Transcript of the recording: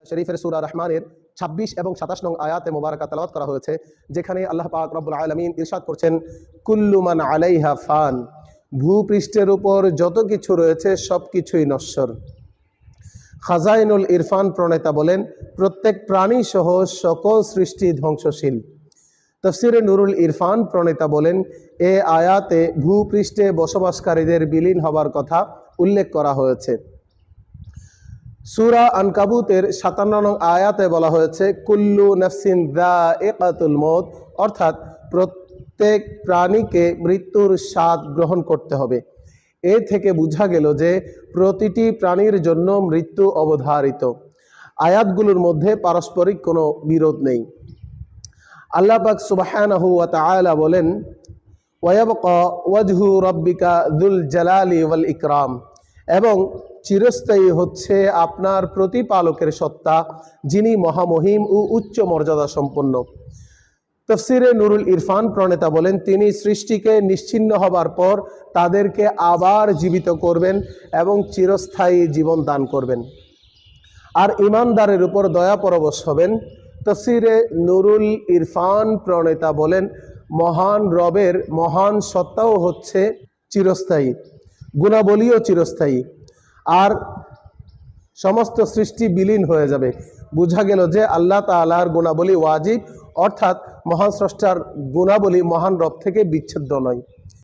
শরীফের সূরা রহমানের 26 এবং 27 নং আয়াতে মোবারকা তেলাওয়াত করা হয়েছে, যেখানে আল্লাহ পাক রব্বুল আলামিন ইরশাদ করছেন, কুল্লু মান আলাইহা ফান, ভূপৃষ্ঠের উপর যত কিছু রয়েছে সব কিছুই নশ্বর। খাজাইনুল ইরফান প্রণেতা বলেন, প্রত্যেক প্রাণী সহ সকল সৃষ্টি ধ্বংসশীল। তাফসিরে নুরুল ইরফান প্রণেতা বলেন, এ আয়াতে ভূপৃষ্ঠে বসবাসকারীদের বিলীন হবার কথা উল্লেখ করা হয়েছে। সূরা আনকাবুতের 57 নং আয়াতে বলা হয়েছে, কুল্লু নাফসিন যায়িকাতুল মউত, অর্থাৎ প্রত্যেক প্রাণীকে মৃত্যুর স্বাদ গ্রহণ করতে হবে। এ থেকে বোঝা গেল যে প্রতিটি প্রাণীর জন্য মৃত্যু অবধারিত। আয়াতগুলোর মধ্যে পারস্পরিক কোনো বিরোধ নেই। আল্লাহ পাক সুবহানাহু ওয়া তাআলা বলেন, ওয়ায়াবকা ওয়াজহু রাব্বিকা যুল জালালি ওয়াল ইকরাম, এবং চিরস্থায়ী হচ্ছে আপনার প্রতিপালকের সত্তা, যিনি মহামহিম ও উচ্চ মর্যাদা সম্পন্ন। তাফসিরে নুরুল ইরফান প্রণেতা বলেন, তিনি সৃষ্টিকে নিশ্চিহ্ন হবার পর তাদেরকে আবার জীবিত করবেন এবং চিরস্থায়ী জীবন দান করবেন, আর ইমানদারের উপর দয়া পরবশ হবেন। তাফসিরে নুরুল ইরফান প্রণেতা বলেন, মহান রবের মহান সত্তাও হচ্ছে চিরস্থায়ী, গুণাবলীও চিরস্থায়ী, আর সমস্ত সৃষ্টি বিলীন হয়ে যাবে। বোঝা গেল যে আল্লাহ তাআলার গুণাবলী ওয়াজিব, অর্থাৎ মহান স্রষ্টার গুণাবলী মহান রব থেকে বিচ্ছেদ্য নয়।